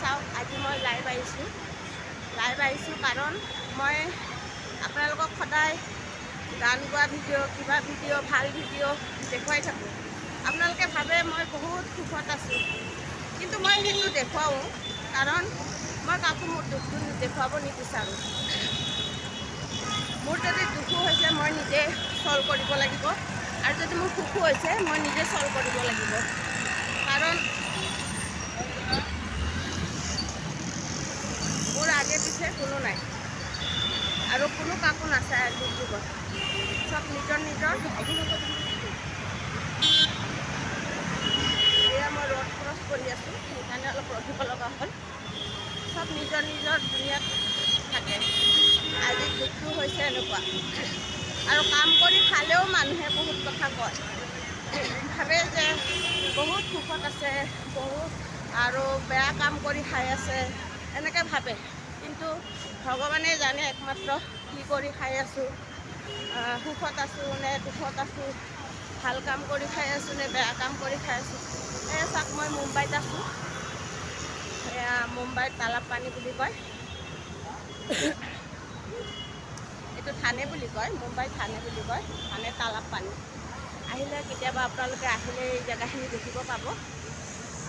চাওক আজি মই লাইভ আহিছোঁ কাৰণ মই আপোনালোকক সদায় গান গোৱা ভিডিঅ' কিবা ভিডিঅ' ভাল ভিডিঅ' দেখুৱাই থাকোঁ। আপোনালোকে ভাবে মই বহুত সুখত আছোঁ, কিন্তু মই সেইটো দেখুৱাওঁ কাৰণ মই কাকো মোৰ দুখটো দেখুৱাব নিবিচাৰোঁ। মোৰ যদি দুখো হৈছে মই নিজে চল্ভ কৰিব লাগিব, আৰু যদি মোৰ সুখো হৈছে মই নিজে চল্ভ কৰিব লাগিব। কাৰণ মোৰ আগে পিছে কোনো নাই আৰু কোনো কাকো নাচায় আজিৰ যুগত। চব নিজৰ এয়া মই ৰ'ড ক্ৰছ কৰি আছোঁ, সেইকাৰণে অলপ ৰখিব লগা হ'ল। চব নিজৰ দুনীয়াত থাকে। আজি যুগটো হৈছে এনেকুৱা, আৰু কাম কৰি খালেও মানুহে বহুত কথা কয়, ভাবে যে বহুত সুখত আছে, বহুত আৰু বেয়া কাম কৰি খাই আছে, এনেকৈ ভাবে। কিন্তু ভগৱানে জানে একমাত্ৰ কি কৰি খাই আছোঁ, সুখত আছোঁ নে দুখত আছোঁ, ভাল কাম কৰি খাই আছোঁ নে বেয়া কাম কৰি খাই আছোঁ। এই চাওক মই মুম্বাইত আছোঁ, এয়া মুম্বাইত তালাব পানী বুলি কয়, এইটো থানে বুলি কয়, মুম্বাই থানে বুলি কয়, থানে তালাব পানী। আহিলে কেতিয়াবা আপোনালোকে আহিলে এই জেগাখিনি দেখিব পাব।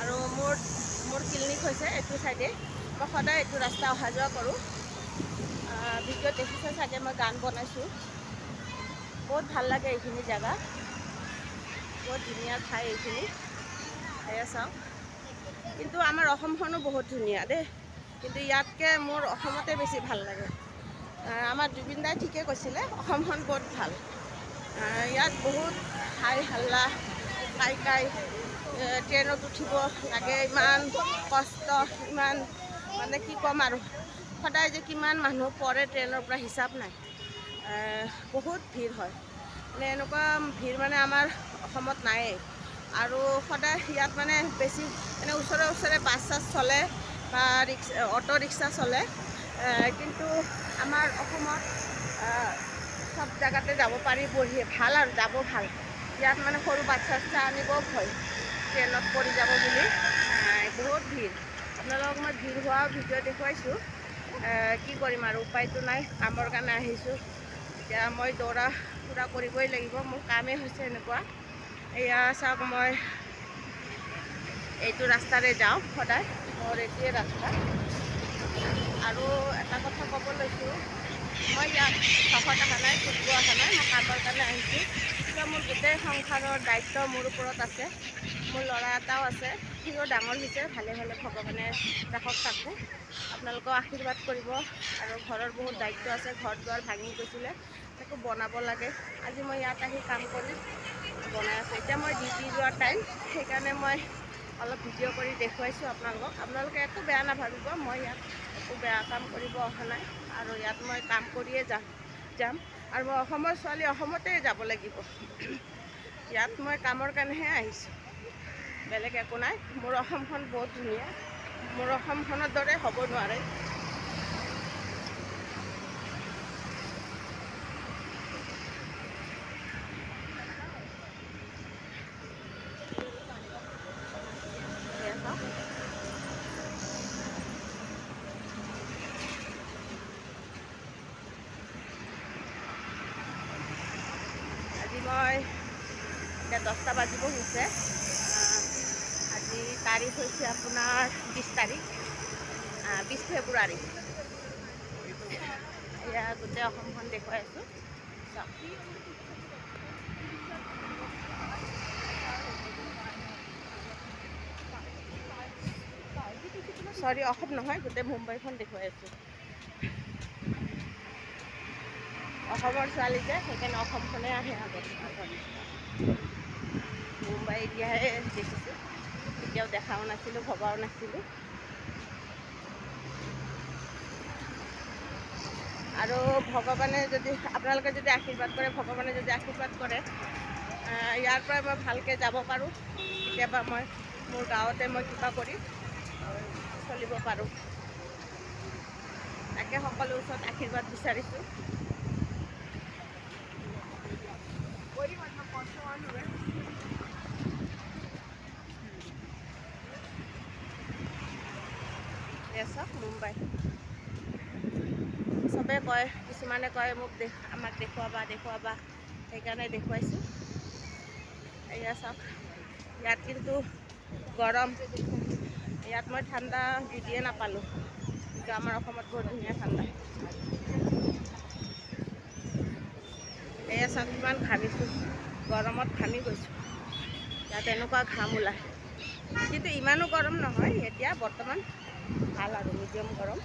আৰু মোৰ ক্লিনিক হৈছে এইটো চাইডে, মই সদায় এইটো ৰাস্তা অহা যোৱা কৰোঁ। ভিডিঅ'ত দেখিছে চাগে মই গান বনাইছোঁ। বহুত ভাল লাগে এইখিনি জেগা, বহুত ধুনীয়া ঠাই এইখিনি। এয়া চাওক, কিন্তু আমাৰ অসমখনো বহুত ধুনীয়া দেই, কিন্তু ইয়াতকৈ মোৰ অসমতে বেছি ভাল লাগে। আমাৰ জুবিন দাই ঠিকে কৈছিলে অসমখন বহুত ভাল। ইয়াত বহুত হাই হাল্লা, কাই ট্ৰেইনত উঠিব লাগে, ইমান কষ্ট, ইমান মানে কি ক'ম আৰু, সদায় যে কিমান মানুহ পৰে ট্ৰেইনৰ পৰা হিচাপ নাই। বহুত ভিৰ হয়, মানে এনেকুৱা ভিৰ মানে আমাৰ অসমত নায়েই। আৰু সদায় ইয়াত মানে বেছি মানে ওচৰে বাছ চাছ চলে বা অটো ৰিক্সা চলে, কিন্তু আমাৰ অসমত চব জেগাতে যাব পাৰি, বঢ়িয়ে ভাল আৰু যাব ভাল। ইয়াত মানে সৰু বাচ্ছা চাচ্ছা আনিবও ভয় ট্ৰেইনত পৰি যাব বুলি। বহুত ভিৰ, আপোনালোকক মই ভিৰ হোৱা ভিডিঅ' দেখুৱাইছোঁ। কি কৰিম আৰু উপায়তো নাই, কামৰ কাৰণে আহিছোঁ। এতিয়া মই দৌৰা ফুৰা কৰিবই লাগিব, মোৰ কামেই হৈছে এনেকুৱা। এয়া চাওক মই এইটো ৰাস্তাৰে যাওঁ সদায়, মোৰ এইটোৱে ৰাস্তা। আৰু এটা কথা ক'ব লৈছোঁ, মই ইয়াত চখত অহা নাই, ফুৰিব অহা নাই, মই কামৰ কাৰণে আহিছোঁ। কিয় মোৰ গোটেই সংসাৰৰ দায়িত্ব মোৰ ওপৰত আছে। মোৰ ল'ৰা এটাও আছে, সিও ডাঙৰ হৈছে, ভালে ভালে ভগৱানে ৰাখক তাকো। আপোনালোকেও আশীৰ্বাদ কৰিব। আৰু ঘৰৰ বহুত দায়িত্ব আছে, ঘৰ দুৱাৰ ভাঙি গৈছিলে, তাকো বনাব লাগে। আজি মই ইয়াত আহি কাম কৰি বনাই আছোঁ। এতিয়া মই ডিউটি যোৱা টাইম, সেইকাৰণে মই অলপ ভিডিঅ' কৰি দেখুৱাইছোঁ আপোনালোকক। আপোনালোকে একো বেয়া নাভাবিব, মই ইয়াত একো বেয়া কাম কৰিব অহা নাই, আৰু ইয়াত মই কাম কৰিয়ে যাম। আৰু মই অসমৰ ছোৱালী, অসমতে যাব লাগিব। ইয়াত মই কামৰ কাৰণেহে আহিছোঁ, বেলেগ একো নাই। মোৰ অসমখন বহুত ধুনীয়া, মোৰ অসমখনৰ দৰে হ'ব নোৱাৰে। আজি মই এতিয়া 10টা বাজিব হৈছে। আজি তাৰিখ হৈছে আপোনাৰ 20 তাৰিখ, 20 ফেব্ৰুৱাৰী। এয়া গোটেই অসমখন দেখুৱাই আছোঁ চাওক। চৰি, অসম নহয়, গোটেই মুম্বাইখন দেখুৱাই আছোঁ। অসমৰ ছোৱালী যে, সেইকাৰণে অসমখনে আহে আগত। মুম্বাই এতিয়াহে দেখিছোঁ, কেতিয়াও দেখাও নাছিলোঁ, ভবাও নাছিলোঁ। আৰু ভগৱানে যদি, আপোনালোকে যদি আশীৰ্বাদ কৰে, ভগৱানে যদি আশীৰ্বাদ কৰে, ইয়াৰ পৰাই মই ভালকৈ যাব পাৰোঁ। কেতিয়াবা মই মোৰ গাঁৱতে মই কিবা কৰি চলিব পাৰোঁ, তাকে সকলোৰ ওচৰত আশীৰ্বাদ বিচাৰিছোঁ। এয়া চাওক মুম্বাই। চবে কয়, কিছুমানে কয় মোক আমাক দেখুৱাবা, সেইকাৰণে দেখুৱাইছোঁ। এয়া চাওক, ইয়াত কিন্তু গৰম, ইয়াত মই ঠাণ্ডা ডিউটিয়ে নাপালোঁ, কিন্তু আমাৰ অসমত বহুত ধুনীয়া ঠাণ্ডা। এয়া চাওক কিমান ঘামিছোঁ, গৰমত ঘামি গৈছোঁ। ইয়াত এনেকুৱা ঘাম ওলায়, কিন্তু ইমানো গৰম নহয় এতিয়া বৰ্তমান, ভাল আৰু মিডিয়াম গৰম।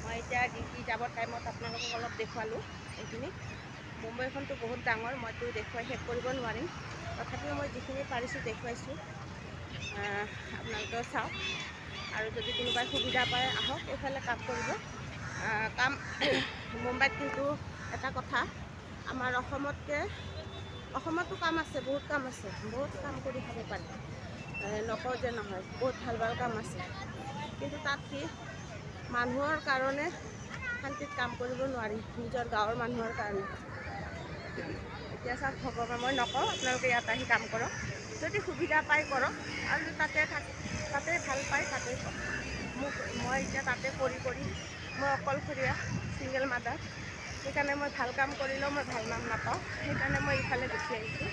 মই এতিয়া ডিউটি যাবৰ টাইমত আপোনালোকক অলপ দেখুৱালোঁ এইখিনি। মুম্বাইখনতো বহুত ডাঙৰ, মইতো দেখুৱাই শেষ কৰিব নোৱাৰিম, তথাপিও মই যিখিনি পাৰিছোঁ দেখুৱাইছোঁ। আপোনালোকেও চাওক, আৰু যদি কোনোবাই সুবিধা পায় আহক এইফালে কাম কৰিব। কাম মুম্বাইত কিন্তু এটা কথা, আমাৰ অসমতো কাম আছে, বহুত কাম আছে, বহুত কাম কৰি খাব পাৰি, নকওঁ যে নহয়, বহুত ভাল ভাল কাম আছে। কিন্তু তাত কি মানুহৰ কাৰণে শান্তিত কাম কৰিব নোৱাৰি, নিজৰ গাঁৱৰ মানুহৰ কাৰণে। এতিয়া চাওক ভগৱান, মই নকওঁ আপোনালোকে ইয়াত আহি কাম কৰক, যদি সুবিধা পাই কৰক, আৰু তাতে ভাল পায় তাতে কৰক। মই এতিয়া তাতে কৰি মই অকলশৰীয়া ছিংগল মাদাৰ, সেইকাৰণে মই ভাল কাম কৰিলেও মই ভাল নাম নাপাওঁ, সেইকাৰণে মই ইফালে গুচি আহিছোঁ,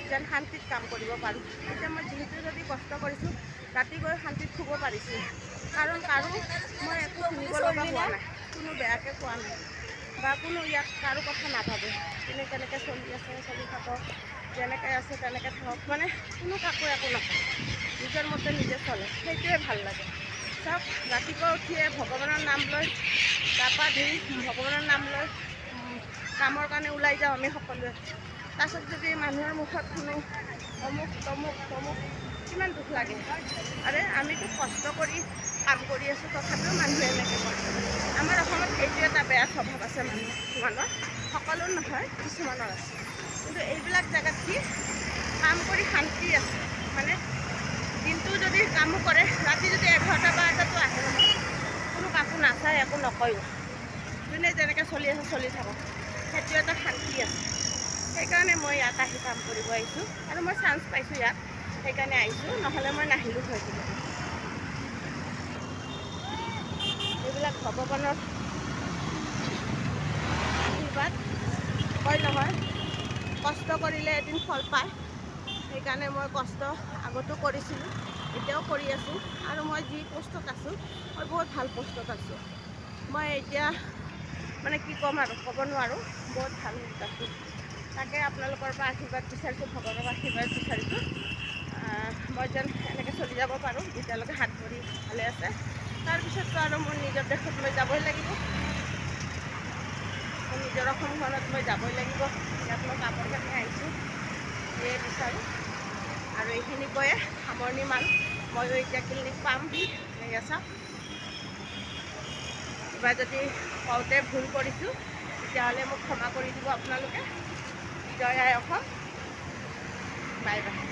যেন শান্তিত কাম কৰিব পাৰোঁ। এতিয়া মই দিনটো যদি কষ্ট কৰিছোঁ, ৰাতি গৈ শান্তিত শুব পাৰিছোঁ, কাৰণ মই একো শুনিব লগা হোৱা নাই, কোনো বেয়াকৈ কোৱা নাই, বা কোনো ইয়াত কাৰো কথা নাভাবে, কোনে কেনেকৈ চলি আছে চলি থাকক, যেনেকৈ আছে তেনেকৈ থাকক, মানে কোনো কাকো একো নকয়, নিজৰ মতে নিজে চলে, সেইটোৱে ভাল লাগে। চাওক, ৰাতিপুৱা উঠিয়ে ভগৱানৰ নাম লৈ, গা পা ধুই ভগৱানৰ নাম লৈ কামৰ কাৰণে ওলাই যাওঁ আমি সকলোৱে। তাৰপিছত যদি মানুহৰ মুখত শুনো অমুক তমুক, কিমান দুখ লাগে। আৰে আমিতো কষ্ট কৰি কাম কৰি আছোঁ, তথাপিও মানুহে এনেকৈ কয়। আমাৰ অসমত এইটো এটা বেয়া স্বভাৱ আছে কিছুমানৰ, সকলো নহয়, কিছুমানৰ আছে। কিন্তু এইবিলাক জেগাত কি কাম কৰি শান্তি আছে, মানে দিনটো যদি কামো কৰে, ৰাতি যদি 11টা বা 12টাতো আহে নহয়, কোনো কাকো নাচায়, একো নকয়ও, যোনে যেনেকৈ চলি আছে চলি থাকক, সেইটো এটা শান্তি আছে। সেইকাৰণে মই ইয়াত আহি কাম কৰিব আহিছোঁ, আৰু মই চান্স পাইছোঁ ইয়াত, সেইকাৰণে আহিছোঁ, নহ'লে মই নাহিলোঁ হয়। এইবিলাক ভগৱানৰ আশীৰ্বাদ, কয় নহয় কষ্ট কৰিলে এদিন ফল পায়। সেইকাৰণে মই কষ্ট আগতো কৰিছিলোঁ, এতিয়াও কৰি আছোঁ, আৰু মই যি পোষ্টত আছোঁ মই বহুত ভাল পোষ্টত আছোঁ। মই এতিয়া মানে কি ক'ম আৰু ক'ব নোৱাৰোঁ, বহুত ভাল আছোঁ। তাকে আপোনালোকৰ পৰা আশীৰ্বাদ বিচাৰিছোঁ, ভগৱানৰ আশীৰ্বাদ বিচাৰিছোঁ, মই যেন এনেকৈ চলি যাব পাৰোঁ, যেতিয়ালৈকে হাত ভৰি ভালে আছে। তাৰপিছততো আৰু মোৰ নিজৰ দেশত মই যাবই লাগিব, মোৰ নিজৰ অসমখনত মই যাবই লাগিব। ইয়াত মই কামৰ কাৰণে আহিছোঁ, সেয়ে বিচাৰোঁ। আৰু এইখিনি কৈয়ে সামৰণি মাল, ময়ো এতিয়া ক্লিনিক পামহি। এয়া চাওক, কিবা যদি কওঁতে ভুল কৰিছোঁ তেতিয়াহ'লে মোক ক্ষমা কৰি দিব আপোনালোকে। জয় আই অসম, বাই বাই।